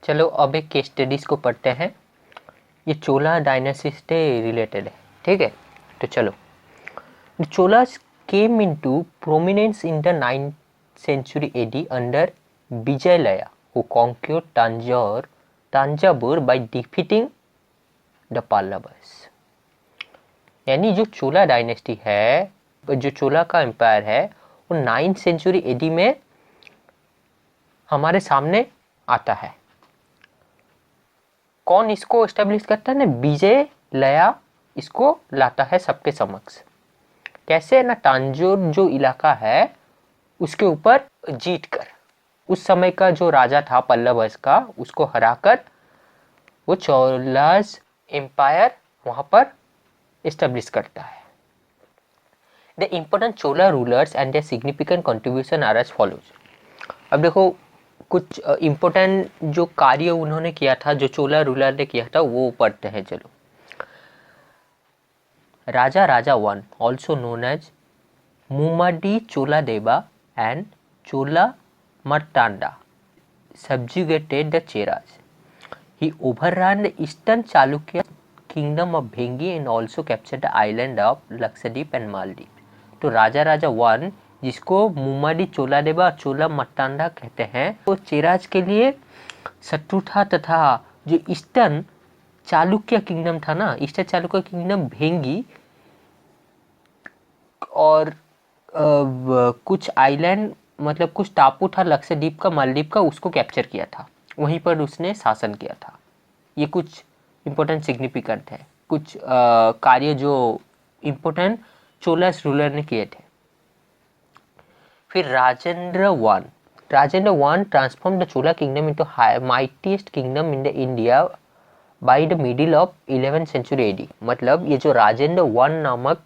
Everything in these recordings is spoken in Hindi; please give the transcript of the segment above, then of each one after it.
चलो अब एक केस स्टडीज़ को पढ़ते हैं। ये चोला डायनेस्टी से रिलेटेड है, ठीक है। तो चलो, The Cholas came into prominence in the 9th century AD under Vijayalaya, who conquered Tanjavur by defeating the Pallavas। यानी जो चोला डायनेस्टी है, जो चोला का एम्पायर है, वो 9th सेंचुरी एडी में हमारे सामने आता है। कौन इसको एस्टेब्लिश करता है ना? विजयलया इसको लाता है सबके समक्ष। कैसे ना? तांजोर जो इलाका है उसके ऊपर जीत कर, उस समय का जो राजा था पल्लवस का, उसको हराकर वो चोलास एम्पायर वहां पर एस्टेब्लिश करता है। The important Chola rulers and the significant contribution are as follows. अब देखो, कुछ इम्पोर्टेंट जो कार्य उन्होंने किया था, जो चोला रूलर ने किया था, वो पढ़ते हैं। चलो, Raja I, also known as Mummadi Choladeva and Chola Martanda, subjugated the Cheras. He overran the eastern Chalukya kingdom of Bhengi and also captured the island of Lakshadweep and Maldives। तो राजा I, जिसको मुम्माडी चोलादेवा और चोला मर्तांडा कहते हैं, वो चेराज के लिए शत्रु था तथा जो ईस्टर्न चालुक्य किंगडम था ना, ईस्टर्न चालुक्य किंगडम भेंगी और कुछ आइलैंड, मतलब कुछ टापू था लक्षद्वीप का, मालदीव का, उसको कैप्चर किया था, वहीं पर उसने शासन किया था। ये कुछ इम्पोर्टेंट सिग्निफिकेंट है, कुछ कार्य जो इम्पोर्टेंट चोलास रूलर ने किए थे। फिर Rajendra one transform the Chola kingdom into mightiest kingdom in the India by the middle of 11th century AD. मतलब ये जो राजेंद्र वन नामक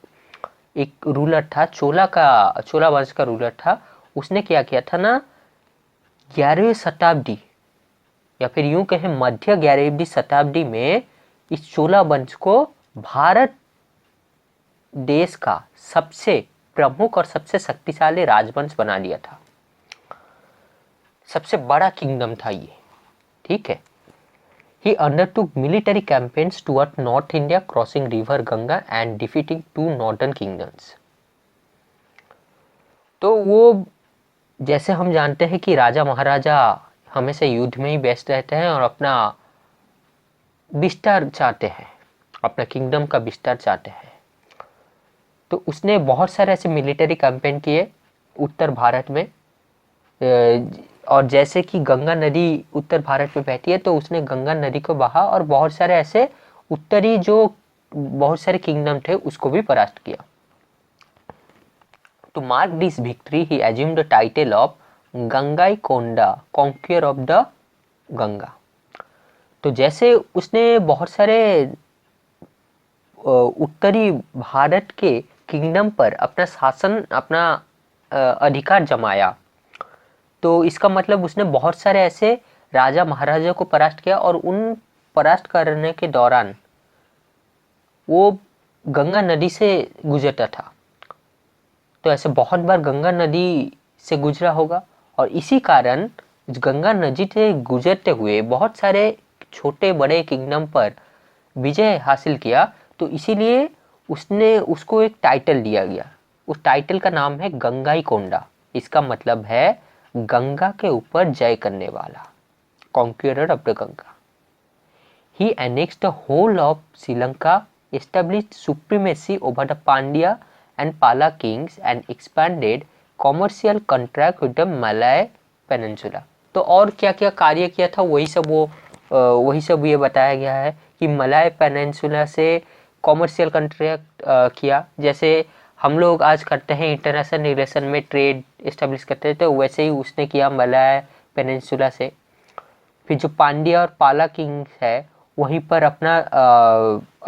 एक रूलर था, चोला वंश का रूलर था, उसने क्या किया था ना, 11वीं शताब्दी या फिर यूं कहें मध्य 11वीं शताब्दी में इस चोला वंश को भारत देश का सबसे प्रमुख और सबसे शक्तिशाली राजवंश बना दिया था। सबसे बड़ा किंगडम था ये, ठीक है। He undertook military campaigns toward North India, crossing river Ganga and defeating 2 northern kingdoms। तो वो, जैसे हम जानते हैं कि राजा महाराजा हमेशा युद्ध में ही व्यस्त रहते हैं और अपना विस्तार चाहते हैं, अपना किंगडम का विस्तार चाहते हैं। तो उसने बहुत सारे ऐसे मिलिट्री कैंपेन किए उत्तर भारत में, और जैसे कि गंगा नदी उत्तर भारत में बहती है, तो उसने गंगा नदी को बहा और बहुत सारे ऐसे उत्तरी जो बहुत सारे किंगडम थे उसको भी परास्त किया। To mark this victory he assumed the title of Gangaikonda, conqueror of the Ganga. तो जैसे उसने बहुत सारे उत्तरी भारत के किंगडम पर अपना शासन, अपना अधिकार जमाया, तो इसका मतलब उसने बहुत सारे ऐसे राजा महाराजा को परास्त किया और उन परास्त करने के दौरान वो गंगा नदी से गुजरता था। तो ऐसे बहुत बार गंगा नदी से गुजरा होगा और इसी कारण गंगा नदी से गुजरते हुए बहुत सारे छोटे बड़े किंगडम पर विजय हासिल किया। तो इसीलिए उसने उसको एक टाइटल दिया गया, उस टाइटल का नाम है गंगाईकोंडा। इसका मतलब है गंगा के ऊपर जय करने वाला, conqueror of the Ganga. He annexed the whole of Sri Lanka, established supremacy over the Pandya and Pala kings and expanded commercial contract with the Malay peninsula. तो और क्या क्या कार्य किया था वही सब ये बताया गया है कि मलय पेनिनसुला से कॉमर्शियल कॉन्ट्रैक्ट किया, जैसे हम लोग आज करते हैं इंटरनेशनल रिलेशन में ट्रेड इस्टेब्लिश करते हैं, तो वैसे ही उसने किया मलय पेनिनसुला से। फिर जो पांड्या और पाला किंग्स है वहीं पर अपना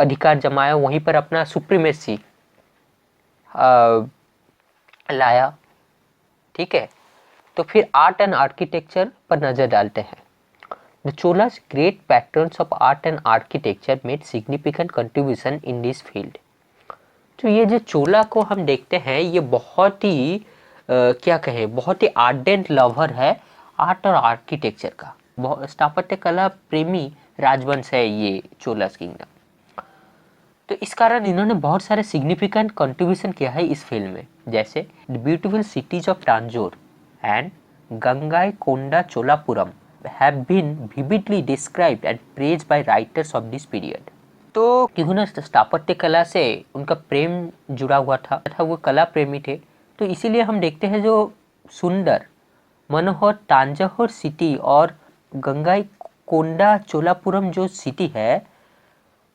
अधिकार जमाया, वहीं पर अपना सुप्रीमेसी लाया, ठीक है। तो फिर आर्ट एंड आर्किटेक्चर पर नजर डालते हैं। The Cholas, great patrons of art and architecture, made significant contribution in this field। तो ये जो चोला को हम देखते हैं, ये बहुत ही क्या कहें, बहुत ही आर्डेंट लवर है आर्ट और आर्किटेक्चर का। स्थापत्य कला प्रेमी राजवंश है ये चोलास किंगडम। तो इस कारण इन्होंने बहुत सारे सिग्निफिकेंट कंट्रीब्यूशन किया है इस फिल्म में, जैसे the beautiful cities of Tanjore and Gangaikonda Cholapuram have been vividly described and praised by writers of this period. तो क्यों ना स्थापत्य कला से उनका प्रेम जुड़ा हुआ था, वो कला प्रेमी थे, तो इसीलिए हम देखते हैं जो सुंदर मनोहर तांजोर सिटी और गंगाईकोंडा चोलापुरम जो सिटी है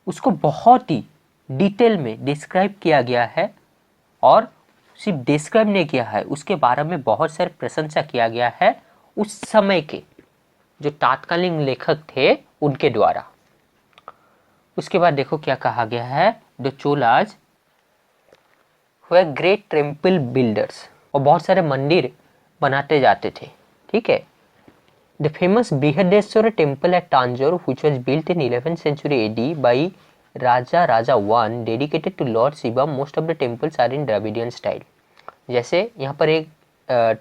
उसको बहुत ही डिटेल में डिस्क्राइब किया गया है, और सिर्फ डिस्क्राइब नहीं किया है, उसके बारे में बहुत सारे प्रशंसा किया गया है उस समय के जो तात्कालीन लेखक थे उनके द्वारा। उसके बाद देखो क्या कहा गया है, the Cholas were great temple builders, और बहुत सारे मंदिर बनाते जाते थे। ठीक है, the famous Brihadeeswara temple at Tanjore which was built in 11th century AD बाय Raja Raja one dedicated to lord Shiva. Most of the temples are in Dravidian style. जैसे यहाँ पर एक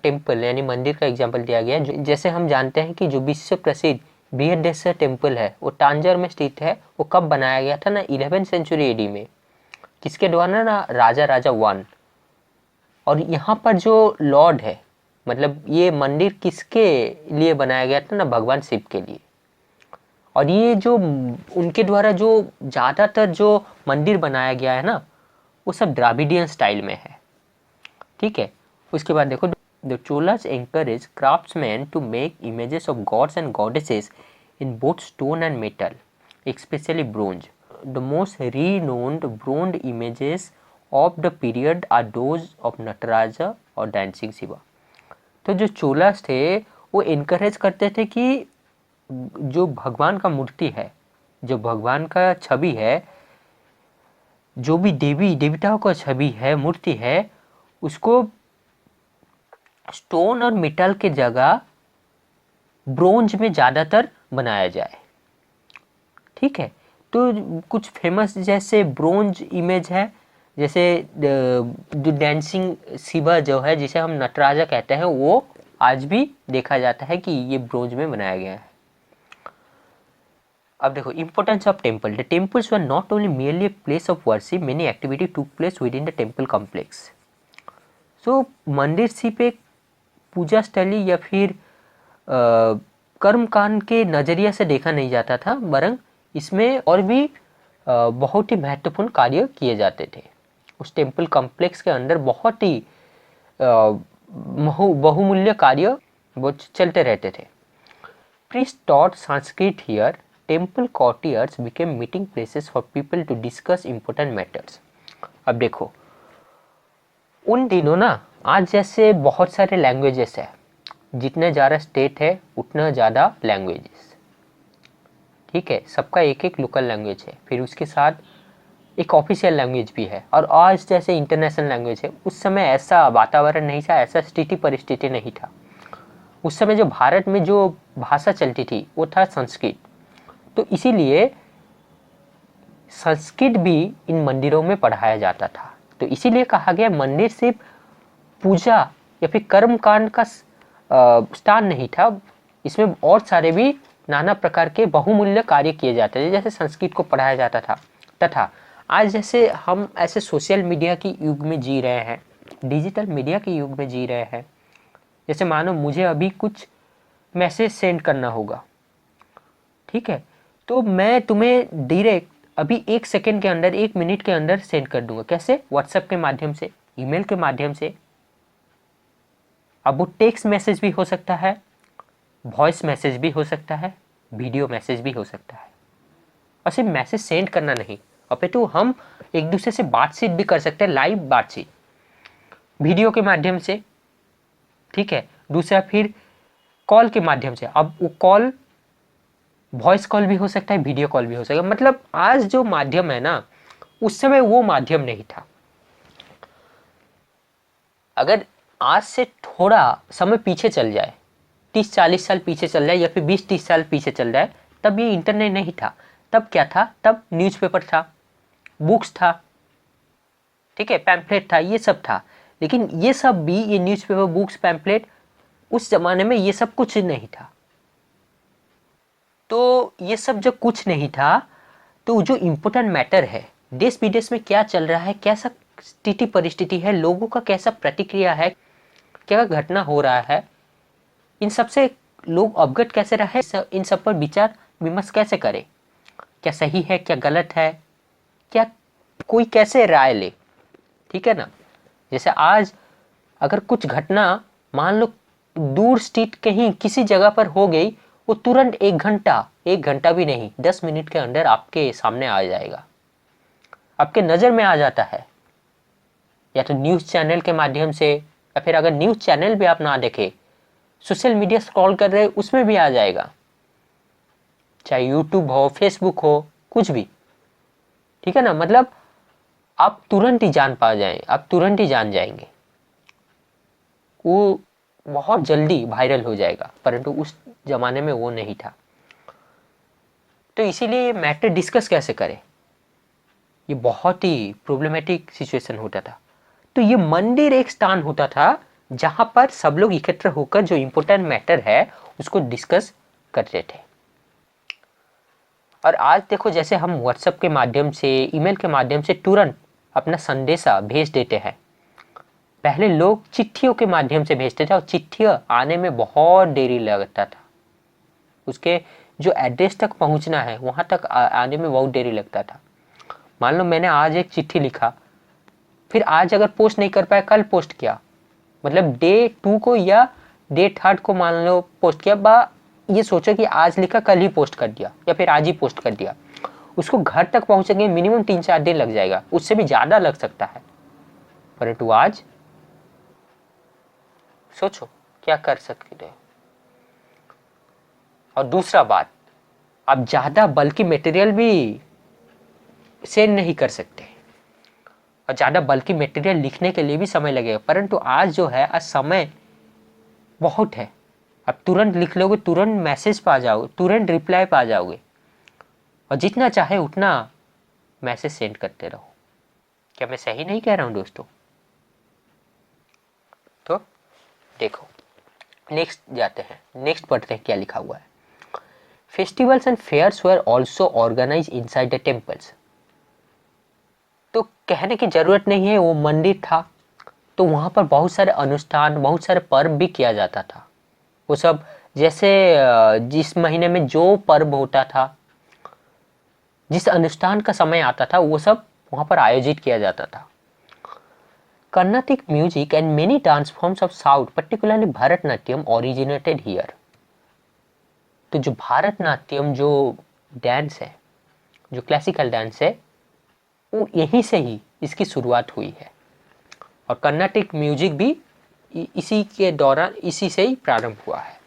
टेम्पल यानी मंदिर का एग्जाम्पल दिया गया है, जैसे हम जानते हैं कि जो विश्व प्रसिद्ध बृहदेश्वर टेम्पल है वो तांजोर में स्थित है। वो कब बनाया गया था ना, 11th century AD में। किसके द्वारा ना, राजा राजा वन। और यहाँ पर जो लॉर्ड है, मतलब ये मंदिर किसके लिए बनाया गया था ना, भगवान शिव के लिए। और ये जो उनके द्वारा जो ज़्यादातर जो मंदिर बनाया गया है ना वो सब द्राविडियन स्टाइल में है। ठीक है, उसके बाद देखो, the Cholas encouraged craftsmen to make images of gods and goddesses in both stone and metal, especially bronze. The most renowned bronze images of the period are those of Nataraja और डांसिंग शिवा। तो जो चोलास थे वो इनकरेज करते थे कि जो भगवान का मूर्ति है, जो भगवान का छवि है, जो भी देवी देवताओं का छवि है, मूर्ति है, उसको स्टोन और मेटल के जगह ब्रोंज में ज़्यादातर बनाया जाए। ठीक है, तो कुछ फेमस जैसे ब्रोंज इमेज है, जैसे जो डांसिंग शिवा जो है, जिसे हम नटराजा कहते हैं, वो आज भी देखा जाता है कि ये ब्रोंज में बनाया गया है। अब देखो, importance of temple. The temples were not only merely a place of worship, many activity took place with in the temple complex. So मंदिर सिर्फ एक पूजा स्थली या फिर कर्मकांड के नज़रिए से देखा नहीं जाता था, बरंग इसमें और भी बहुत ही महत्वपूर्ण कार्य किए जाते थे। उस टेम्पल कॉम्प्लेक्स के अंदर बहुत ही बहुमूल्य कार्य वो चलते रहते थे। Priest taught Sanskrit here, temple courtyards became meeting places for people to discuss important matters. अब देखो, उन दिनों ना आज जैसे बहुत सारे लैंग्वेजेस है, जितने ज़्यादा स्टेट है उतना ज़्यादा लैंग्वेजेस। ठीक है, सबका एक एक लोकल लैंग्वेज है, फिर उसके साथ एक ऑफिशियल लैंग्वेज भी है, और आज जैसे इंटरनेशनल लैंग्वेज है। उस समय ऐसा वातावरण नहीं था, ऐसा स्थिति परिस्थिति नहीं था। उस समय जो भारत में जो भाषा चलती थी वो था संस्कृत। तो इसीलिए संस्कृत भी इन मंदिरों में पढ़ाया जाता था। तो इसीलिए कहा गया मंदिर सिर्फ पूजा या फिर कर्मकांड का स्थान नहीं था, इसमें और सारे भी नाना प्रकार के बहुमूल्य कार्य किए जाते थे, जैसे संस्कृत को पढ़ाया जाता था। तथा आज जैसे हम ऐसे सोशल मीडिया के युग में जी रहे हैं, डिजिटल मीडिया के युग में जी रहे हैं। जैसे मानो मुझे अभी कुछ मैसेज सेंड करना होगा, ठीक है, तो मैं तुम्हें डायरेक्ट अभी 1 सेकेंड के अंदर, 1 मिनट के अंदर सेंड कर दूंगा। कैसे? व्हाट्सएप के माध्यम से, ईमेल के माध्यम से। अब वो टेक्स्ट मैसेज भी हो सकता है, वॉइस मैसेज भी हो सकता है, वीडियो मैसेज भी हो सकता है। और सिर्फ मैसेज सेंड करना नहीं, अपितु हम एक दूसरे से बातचीत भी कर सकते हैं, लाइव बातचीत वीडियो के माध्यम से। ठीक है, दूसरा फिर कॉल के माध्यम से। अब वो कॉल वॉइस कॉल भी हो सकता है, वीडियो कॉल भी हो सकता है। मतलब आज जो माध्यम है ना, उस समय वो माध्यम नहीं था। अगर आज से थोड़ा समय पीछे चल जाए, 30-40 साल पीछे चल जाए, या फिर 20-30 साल पीछे चल जाए, तब ये इंटरनेट नहीं था। तब क्या था? तब न्यूज़पेपर था, बुक्स था, ठीक है, पैम्फलेट था, ये सब था। लेकिन ये सब भी, ये न्यूज़पेपर, बुक्स, पैम्फलेट, उस जमाने में ये सब कुछ नहीं था। तो ये सब जब कुछ नहीं था, तो जो इम्पोर्टेंट मैटर है, देश विदेश में क्या चल रहा है, कैसा स्थिति परिस्थिति है, लोगों का कैसा प्रतिक्रिया है, क्या घटना हो रहा है, इन सब से लोग अवगत कैसे रहे, इन सब पर विचार विमर्श कैसे करें, क्या सही है, क्या गलत है, क्या कोई कैसे राय ले। ठीक है ना। जैसे आज अगर कुछ घटना मान लो दूर स्थित कहीं किसी जगह पर हो गई, वो तुरंत एक घंटा भी नहीं, 10 मिनट के अंदर आपके सामने आ जाएगा, आपके नजर में आ जाता है, या तो न्यूज चैनल के माध्यम से, या फिर अगर न्यूज चैनल भी आप ना देखे, सोशल मीडिया स्क्रॉल कर रहे उसमें भी आ जाएगा, चाहे यूट्यूब हो, फेसबुक हो, कुछ भी। ठीक है ना। मतलब आप तुरंत ही आप तुरंत ही जान जाएंगे, वो बहुत जल्दी वायरल हो जाएगा, परंतु उस जमाने में वो नहीं था। तो इसीलिए ये मैटर डिस्कस कैसे करें, ये बहुत ही प्रॉब्लमेटिक सिचुएशन होता था। तो ये मंदिर एक स्थान होता था जहां पर सब लोग इकट्ठा होकर जो इंपॉर्टेंट मैटर है उसको डिस्कस करते थे। और आज देखो, जैसे हम व्हाट्सएप के माध्यम से, ईमेल के माध्यम से तुरंत अपना संदेशा भेज देते हैं। पहले लोग चिट्ठियों के माध्यम से भेजते थे और चिट्ठियां आने में बहुत देरी लगता था, उसके जो एड्रेस तक पहुंचना है वहां तक आने में बहुत देरी लगता था। मान लो मैंने आज एक चिट्ठी लिखा, फिर आज अगर पोस्ट नहीं कर पाया, कल पोस्ट किया, मतलब डे 2 को या डे 3 को मान लो पोस्ट किया, ये सोचो कि आज लिखा कल ही पोस्ट कर दिया या फिर आज ही पोस्ट कर दिया, उसको घर तक पहुंचेंगे मिनिमम 3-4 दिन लग जाएगा, उससे भी ज्यादा लग सकता है। परंतु आज सोचो क्या कर सकते हो। और दूसरा बात, आप ज्यादा बल्कि मटेरियल भी सेंड नहीं कर सकते, और ज्यादा बल्कि मटेरियल लिखने के लिए भी समय लगेगा। परंतु आज जो है, आज समय बहुत है, आप तुरंत लिख लोगे, तुरंत मैसेज पा जाओगे, तुरंत रिप्लाई पा जाओगे, और जितना चाहे उतना मैसेज सेंड करते रहो। क्या मैं सही नहीं कह रहा हूं दोस्तों? तो देखो, नेक्स्ट जाते हैं, नेक्स्ट पढ़ते हैं क्या लिखा हुआ है। Festivals and fairs were also organise inside the temples. तो कहने की जरूरत नहीं है, वो मंदिर था तो वहां पर बहुत सारे अनुष्ठान, बहुत सारे पर्व भी किया जाता था। वो सब जैसे जिस महीने में जो पर्व होता था, जिस अनुष्ठान का समय आता था, वो सब वहां पर आयोजित किया जाता था। Carnatic music and many dance forms of south, particularly Bharatanatyam, originated here. तो जो भरतनाट्यम जो डांस है, जो क्लासिकल डांस है, वो यहीं से ही इसकी शुरुआत हुई है। और कर्नाटिक म्यूजिक भी इसी के दौरान, इसी से ही प्रारंभ हुआ है।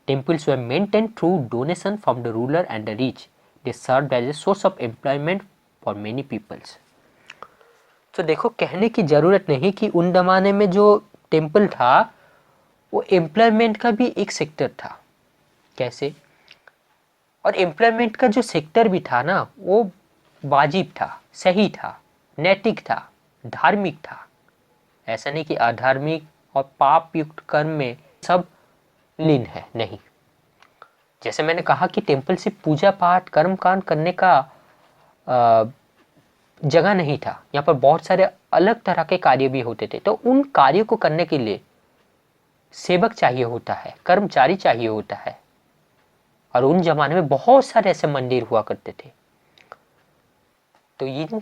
Temples were maintained through donation from the ruler and the rich. They served as a source of employment for many peoples. तो देखो, कहने की जरूरत नहीं कि उन जमाने में जो टेम्पल था वो एम्प्लॉयमेंट का भी एक सेक्टर था। कैसे? और एम्प्लॉयमेंट का जो सेक्टर भी था ना, वो वाजिब था, सही था, नैतिक था, धार्मिक था। ऐसा नहीं कि अधार्मिक और पाप युक्त कर्म में सब लीन है, नहीं। जैसे मैंने कहा कि टेम्पल से पूजा पाठ, कर्म कांड करने का जगह नहीं था, यहाँ पर बहुत सारे अलग तरह के कार्य भी होते थे। तो उन कार्यों को करने के लिए सेवक चाहिए होता है, कर्मचारी चाहिए होता है। और उन जमाने में बहुत सारे ऐसे मंदिर हुआ करते थे। तो इन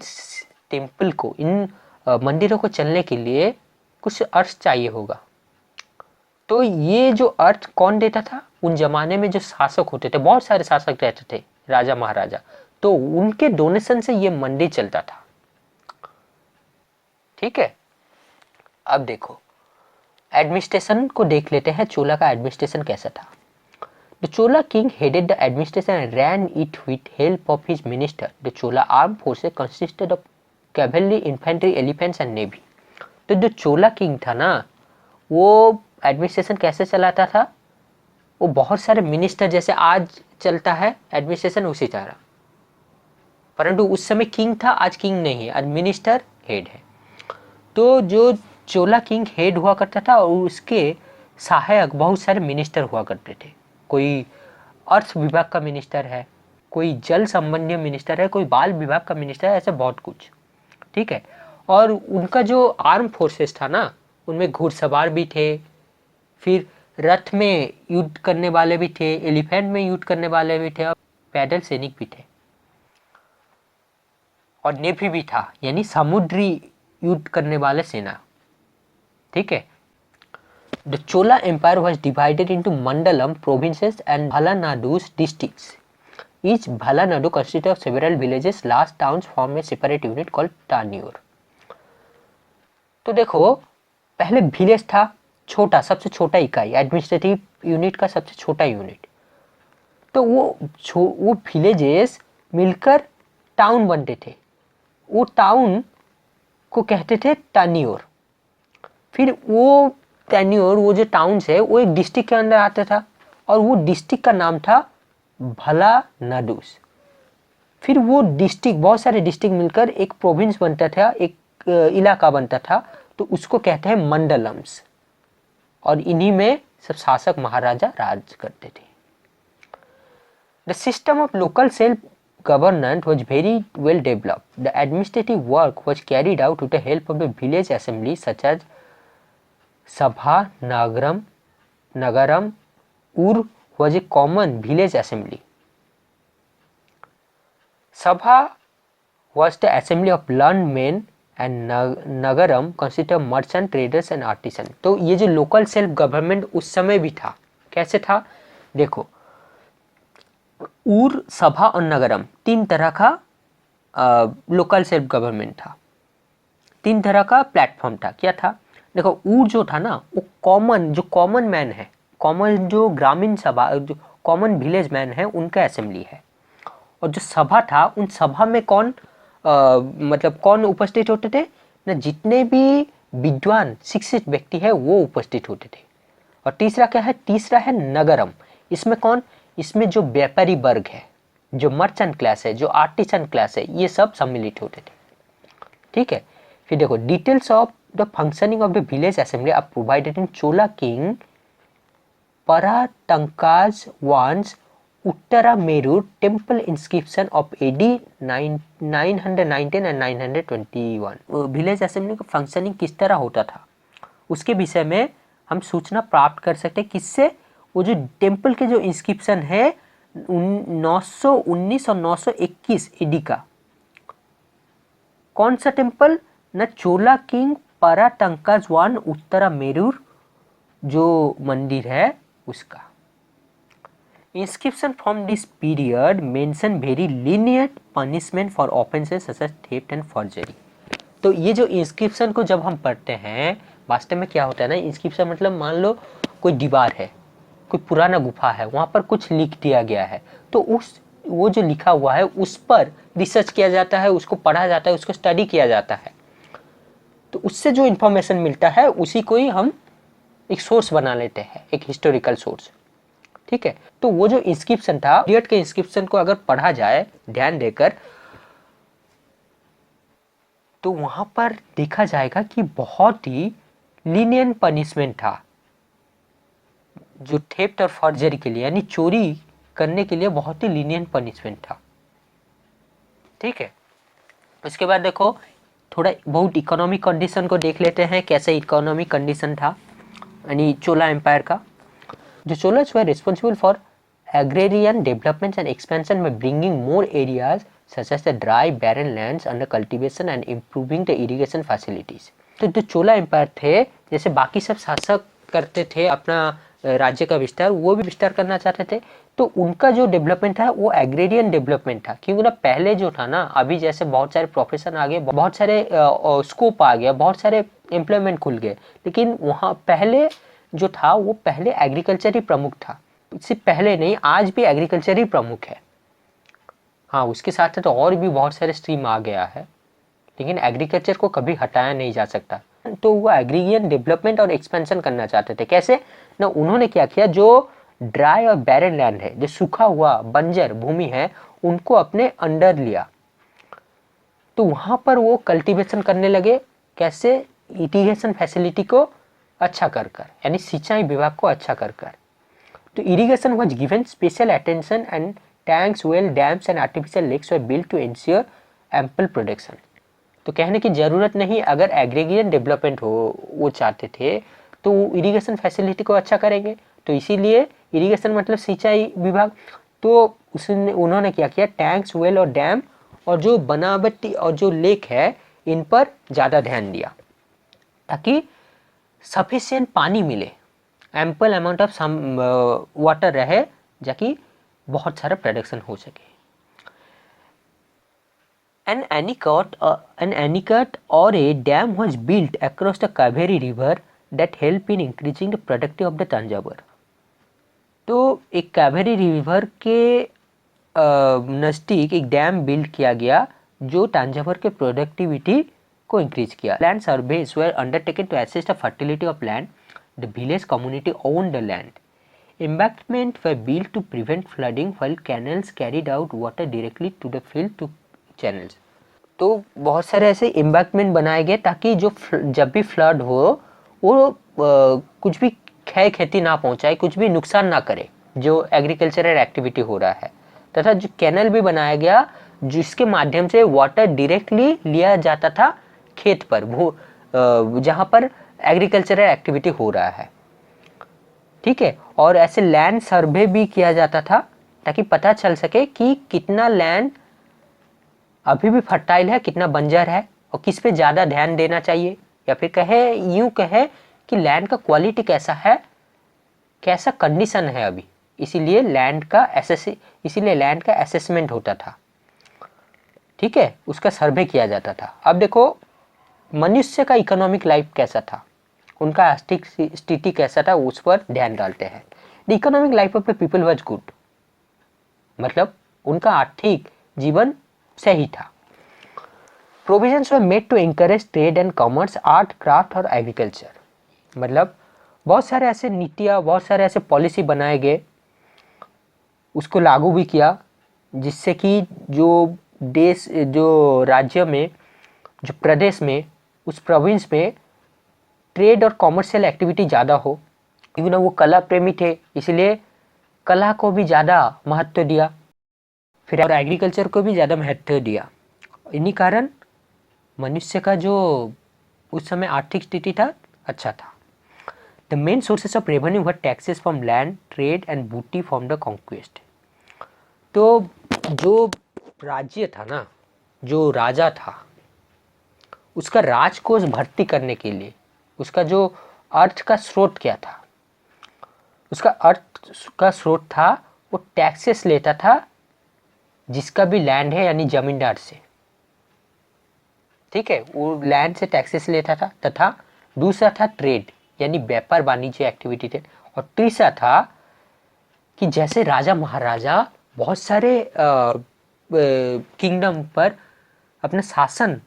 टेम्पल को, इन मंदिरों को चलने के लिए कुछ अर्थ चाहिए होगा। तो ये जो अर्थ कौन देता था? उन जमाने में जो शासक होते थे, बहुत सारे शासक रहते थे, राजा महाराजा, तो उनके डोनेशन से ये मंदिर चलता था। ठीक है। अब देखो, एडमिनिस्ट्रेशन को देख लेते हैं, चोला का एडमिनिस्ट्रेशन कैसा था। The Chola king headed the administration and ran it with help of his minister. The Chola armed forces consisted of cavalry, infantry, elephants and navy. तो जो चोला किंग था ना, वो एडमिनिस्ट्रेशन कैसे चलाता था? वो बहुत सारे मिनिस्टर, जैसे आज चलता है एडमिनिस्ट्रेशन उसी तरह, परंतु उस समय किंग था, आज किंग नहीं है, आज मिनिस्टर हेड है। तो जो चोला किंग हेड हुआ करता था और उसके सहायक बहुत सारे मिनिस्टर हुआ करते थे। कोई अर्थ विभाग का मिनिस्टर है, कोई जल संबंधी मिनिस्टर है, कोई बाल विभाग का मिनिस्टर है, ऐसे बहुत कुछ। ठीक है। और उनका जो आर्म फोर्सेस था ना, उनमें घुड़सवार भी थे, फिर रथ में युद्ध करने वाले भी थे, एलिफेंट में युद्ध करने वाले भी थे, और पैदल सैनिक भी थे, और नेवी भी था, यानी समुद्री युद्ध करने वाले सेना। ठीक है। The Chola empire was divided into mandalam provinces and valanadus districts. Each valanadu consist of several villages, large towns form a separate unit called taniyur. तो देखो, पहले विलेज था, छोटा, सबसे छोटा इकाई, एडमिनिस्ट्रेटिव यूनिट का सबसे छोटा यूनिट। तो वो विलेजेस मिलकर टाउन बनते थे, वो टाउन को कहते थे टान्योर। फिर वो टान्योर, वो जो टाउन्स है, वो एक डिस्ट्रिक्ट के अंदर आता था, और वो डिस्ट्रिक्ट का नाम था भलानाडुस। फिर वो डिस्ट्रिक्ट, बहुत सारे डिस्ट्रिक्ट मिलकर एक प्रोविंस बनता था, एक इलाका बनता था, तो उसको कहते हैं मंडलम्स, और इन्हीं में सब शासक महाराजा राज करते थे। The system of local self government was very well developed. The administrative work was carried out with the help of the village assemblies such as Sabha, Nagaram, Ur was a common village assembly. Sabha was the assembly of learned men and Nagaram consisted of merchant, traders and artisans. तो ये जो लोकल सेल्फ गवर्नमेंट उस समय भी था, कैसे था देखो, ऊर, सभा और नगरम, तीन तरह का लोकल सेल्फ गवर्नमेंट था, तीन तरह का प्लेटफॉर्म था। क्या था देखो, ऊर जो था ना, वो कॉमन, जो कॉमन मैन है, कॉमन जो ग्रामीण सभा, जो कॉमन विलेज मैन है, उनका असेंबली है। और जो सभा था, उन सभा में कौन मतलब कौन उपस्थित होते थे ना, जितने भी विद्वान शिक्षित व्यक्ति है वो उपस्थित होते थे। और तीसरा क्या है, तीसरा है नगरम। इसमें कौन, इसमें जो व्यापारी वर्ग है, जो मर्चेंट क्लास है, जो आर्टिसन क्लास है, ये सब सम्मिलित होते थे। ठीक है। फिर देखो, details of the functioning of the village assembly are provided in Chola king Parantaka's one's Uttaramerur temple inscription of AD 919 and 921। Village assembly का फंक्शनिंग किस तरह होता था, उसके विषय में हम सूचना प्राप्त कर सकते हैं। किससे, वो जो टेम्पल के जो इंस्क्रिप्शन है 919 और 921 AD का, कौन सा टेम्पल न, चोला किंग पराटंकाज वन उत्तरा मेरूर जो मंदिर है उसका। Inscription from this period mention very lenient punishment for offenses such as theft and forgery। तो ये जो इंस्क्रिप्शन को जब हम पढ़ते हैं, वास्तव में क्या होता है ना, इंस्क्रिप्शन मतलब मान लो कोई दीवार है, कोई पुराना गुफा है, वहाँ पर कुछ लिख दिया गया है, तो वो जो लिखा हुआ है उस पर रिसर्च किया जाता है, उसको पढ़ा जाता है, उसको स्टडी किया जाता है, तो उससे जो इन्फॉर्मेशन मिलता है उसी को ही हम एक सोर्स बना लेते हैं, एक हिस्टोरिकल सोर्स। ठीक है। तो वो जो इंस्क्रिप्शन था, पीरियड के इंस्क्रिप्शन को अगर पढ़ा जाए ध्यान देकर, तो वहां पर देखा जाएगा कि बहुत ही लीनियंट पनिशमेंट था जो थेफ्ट और फॉर्जरी के लिए, यानी चोरी करने के लिए बहुत ही लीनियंट पनिशमेंट था। ठीक है। उसके बाद देखो, थोड़ा बहुत इकोनॉमिक कंडीशन को देख लेते हैं, कैसे इकोनॉमिक कंडीशन था यानी चोला एम्पायर का। The Cholas were responsible for agrarian development and expansion by bringing more areas such as the dry, barren lands under cultivation and improving the irrigation facilities। तो जो चोला एम्पायर थे, जैसे बाकी सब शासक करते थे अपना राज्य का विस्तार, वो भी विस्तार करना चाहते थे, तो उनका जो डेवलपमेंट था वो एग्रेरियन डेवलपमेंट था। क्योंकि ना पहले जो था ना, अभी जैसे बहुत सारे प्रोफेशन आ गए, बहुत सारे स्कोप आ गया, बहुत सारे एम्प्लॉयमेंट खुल गए, लेकिन वहाँ पहले जो था वो पहले एग्रीकल्चर ही प्रमुख था। इससे पहले नहीं, आज भी एग्रीकल्चर ही प्रमुख है। हाँ, उसके साथ तो और भी बहुत सारे स्ट्रीम आ गया है, लेकिन एग्रीकल्चर को कभी हटाया नहीं जा सकता। तो वो एग्रीरियन डेवलपमेंट और एक्सपेंशन करना चाहते थे। कैसे ना, उन्होंने क्या किया, जो ड्राई और बैरन लैंड है, जो सूखा हुआ बंजर भूमि है, उनको अपने अंडर लिया, तो वहां पर वो कल्टीवेशन करने लगे। कैसे, इरिगेशन फैसिलिटी को अच्छा कर कर, यानी सिंचाई विभाग को अच्छा कर कर। तो irrigation was given special attention and tanks, well, dams and artificial lakes were built to ensure ample production. तो कहने की ज़रूरत नहीं, अगर एग्रीगेशन डेवलपमेंट हो वो चाहते थे तो इरिगेशन फैसिलिटी को अच्छा करेंगे, तो इसीलिए इरिगेशन मतलब सिंचाई विभाग। तो उसने उन्होंने क्या किया, टैंक्स, वेल और डैम और जो बनावटी और जो लेक है इन पर ज़्यादा ध्यान दिया ताकि सफिशिएंट पानी मिले, एम्पल अमाउंट ऑफ वाटर रहे, जाकि बहुत सारा प्रोडक्शन हो सके। An anecut or a dam was built across the Kaveri river that help in increasing the productivity of the Tanjavur। तो एक कावेरी रिवर के नज़दीक एक डैम बिल्ड किया गया जो तांजावर के प्रोडक्टिविटी को इंक्रीज किया। Land surveys were undertaken to assess the fertility of land, the village community own the land, embankment were built to prevent flooding while canals carried out water directly to the field to channels। तो बहुत सारे ऐसे एम्बैंकमेंट बनाए गए ताकि जो जब भी फ्लड हो वो कुछ भी क्षय क्षति ना पहुंचाए, कुछ भी नुकसान ना करे जो एग्रीकल्चरल एक्टिविटी हो रहा है। तथा जो कैनल भी बनाया गया जिसके माध्यम से वाटर डायरेक्टली लिया जाता था खेत पर, जहां पर एग्रीकल्चरल एक्टिविटी हो रहा है। ठीक है, और ऐसे लैंड सर्वे भी किया जाता था ताकि पता चल सके कि कितना लैंड अभी भी फर्टाइल है, कितना बंजर है और किस पे ज़्यादा ध्यान देना चाहिए, या फिर यूं कहे कि लैंड का क्वालिटी कैसा है, कैसा कंडीशन है अभी। इसीलिए लैंड का असेसमेंट होता था। ठीक है, उसका सर्वे किया जाता था। अब देखो मनुष्य का इकोनॉमिक लाइफ कैसा था, उनका आर्थिक स्थिति कैसा था, उस पर ध्यान डालते हैं। The economic life of the people was good, मतलब उनका आर्थिक जीवन सही था। Provisions were made to encourage trade and commerce, art, craft और एग्रीकल्चर। मतलब बहुत सारे ऐसे नीतियाँ, बहुत सारे ऐसे पॉलिसी बनाए गए, उसको लागू भी किया जिससे कि जो राज्य में, जो प्रदेश में, उस प्रोविंस में ट्रेड और कॉमर्शियल एक्टिविटी ज़्यादा हो। क्योंकि वो कला प्रेमी थे इसलिए कला को भी ज़्यादा महत्व दिया, फिर और एग्रीकल्चर को भी ज़्यादा महत्व दिया। इन्हीं कारण मनुष्य का जो उस समय आर्थिक स्थिति था अच्छा था। The main sources of revenue were taxes from land, trade and बूटी फ्रॉम द कॉन्क्वेस्ट। तो जो राज्य था ना, जो राजा था, उसका राजकोष भर्ती करने के लिए उसका जो अर्थ का स्रोत क्या था, उसका अर्थ का स्रोत था वो टैक्सेस लेता था जिसका भी लैंड है, यानी जमींदार से। ठीक है, वो लैंड से टैक्सेस लेता था। तथा दूसरा था ट्रेड, यानी व्यापार वाणिज्य एक्टिविटी थे। और तीसरा था कि जैसे राजा महाराजा बहुत सारे किंगडम पर अपना शासन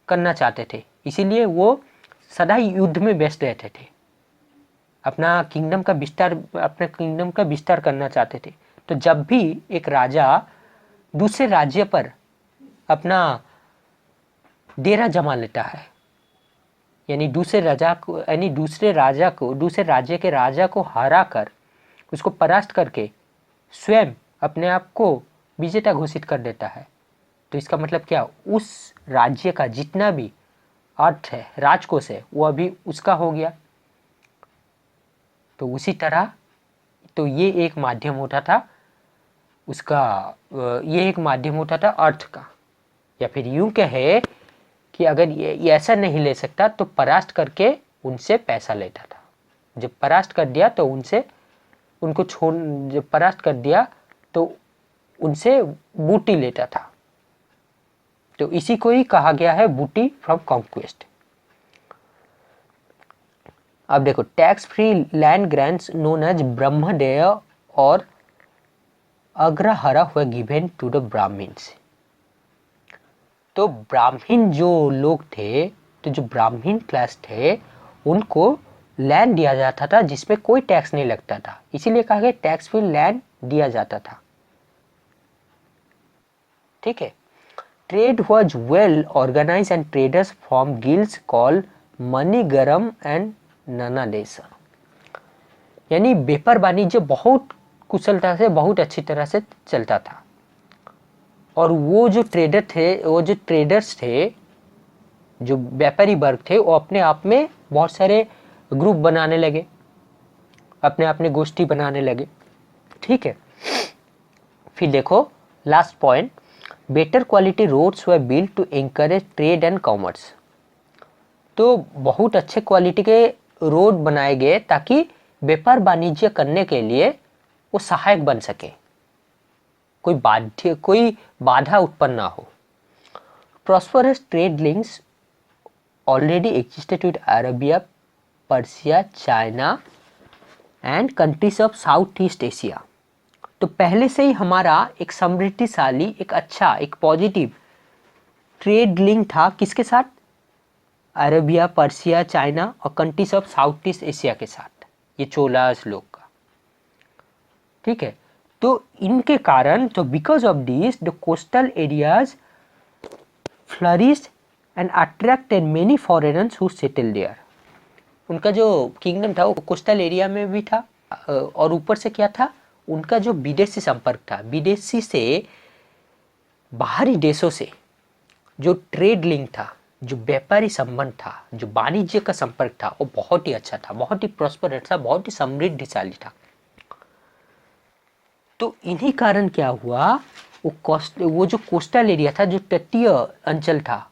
करना चाहते थे, इसीलिए वो सदा ही युद्ध में व्यस्त रहते थे, अपना किंगडम का विस्तार करना चाहते थे। तो जब भी एक राजा दूसरे राज्य पर अपना डेरा जमा लेता है, यानी दूसरे राज्य के राजा को हरा कर, उसको परास्त करके स्वयं अपने आप को विजेता घोषित कर देता है, तो इसका मतलब क्या, उस राज्य का जितना भी अर्थ है, राजकोष है, वो अभी उसका हो गया। तो उसी तरह तो ये एक माध्यम होता था अर्थ का। या फिर यूं कहे कि अगर ये ऐसा नहीं ले सकता तो परास्त करके उनसे पैसा लेता था। जब परास्त कर दिया तो जब परास्त कर दिया तो उनसे बूटी लेता था। तो इसी को ही कहा गया है बूटी फ्रॉम कॉन्क्वेस्ट। अब देखो, tax free land grants known as brahmadeya और अग्रहारा हुए गिवन टू द ब्राह्मण्स। तो ब्राह्मण जो लोग थे, तो जो ब्राह्मण क्लास थे, उनको लैंड दिया जाता था जिसमें कोई टैक्स नहीं लगता था, इसीलिए कहा गया टैक्स फ्री लैंड दिया जाता था। ठीक है, trade was well organised and traders form guilds called Manigramam and Nanadesi. यानी व्यापार वाणिज्य बहुत कुशलता से, बहुत अच्छी तरह से चलता था। और वो जो ट्रेडर्स थे, जो व्यापारी वर्ग थे, वो अपने आप में बहुत सारे ग्रुप बनाने लगे, अपने अपने गोष्ठी बनाने लगे। ठीक है, फिर देखो last point, better quality roads were built to encourage trade and commerce. तो बहुत अच्छे क्वालिटी के रोड बनाए गए ताकि व्यापार वाणिज्य करने के लिए वो सहायक बन सके, कोई बाधा उत्पन्न ना हो। Prosperous trade links already existed with Arabia, Persia, China and countries of south east Asia. तो पहले से ही हमारा एक समृद्धिशाली, एक अच्छा, एक पॉजिटिव ट्रेड लिंक था, किसके साथ? अरेबिया, पर्सिया, चाइना और countries of south east Asia के साथ, ये चोलास लोग का। ठीक है, तो इनके कारण, तो because of this the coastal areas flourished and attracted many foreigners who settle there. उनका जो किंगडम था वो कोस्टल एरिया में भी था, और ऊपर से क्या था, उनका जो विदेशी संपर्क था, विदेशी से, बाहरी देशों से जो ट्रेड लिंक था, जो व्यापारी संबंध था, जो वाणिज्य का संपर्क था, वो बहुत ही अच्छा था, बहुत ही प्रॉस्परस था, बहुत ही समृद्धिशाली था। तो इन्हीं कारण क्या हुआ, वो जो कोस्टल एरिया था, जो तटीय अंचल था,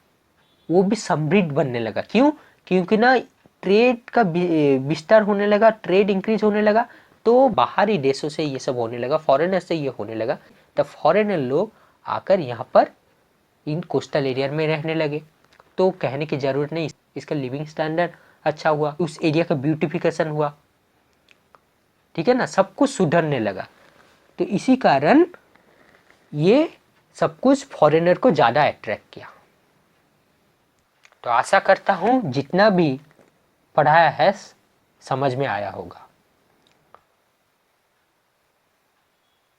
वो भी समृद्ध बनने लगा। क्यों? क्योंकि ना ट्रेड का विस्तार होने लगा, ट्रेड इंक्रीज होने लगा, तो बाहरी देशों से ये सब होने लगा, फॉरेनर से ये होने लगा, तब फॉरेनर लोग आकर यहाँ पर इन कोस्टल एरिया में रहने लगे। तो कहने की ज़रूरत नहीं, इसका लिविंग स्टैंडर्ड अच्छा हुआ, उस एरिया का ब्यूटिफिकेशन हुआ। ठीक है ना, सब कुछ सुधरने लगा। तो इसी कारण ये सब कुछ फॉरेनर को ज़्यादा अट्रैक्ट किया। तो आशा करता हूँ जितना भी पढ़ाया है समझ में आया होगा।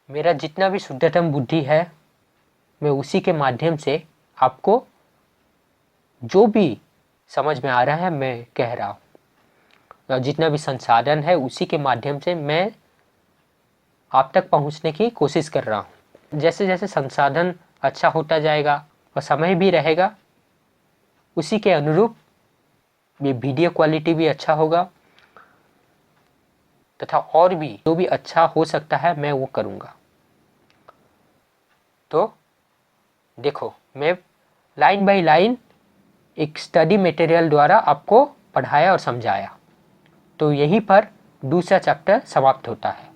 मेरा जितना भी शुद्धतम बुद्धि है, मैं उसी के माध्यम से आपको जो भी समझ में आ रहा है मैं कह रहा हूँ, और जितना भी संसाधन है उसी के माध्यम से मैं आप तक पहुँचने की कोशिश कर रहा हूँ। जैसे जैसे संसाधन अच्छा होता जाएगा और समय भी रहेगा, उसी के अनुरूप ये वीडियो क्वालिटी भी अच्छा होगा, तथा और भी जो भी अच्छा हो सकता है मैं वो करूँगा। तो देखो, मैं लाइन बाय लाइन एक स्टडी मटेरियल द्वारा आपको पढ़ाया और समझाया। तो यहीं पर दूसरा चैप्टर समाप्त होता है।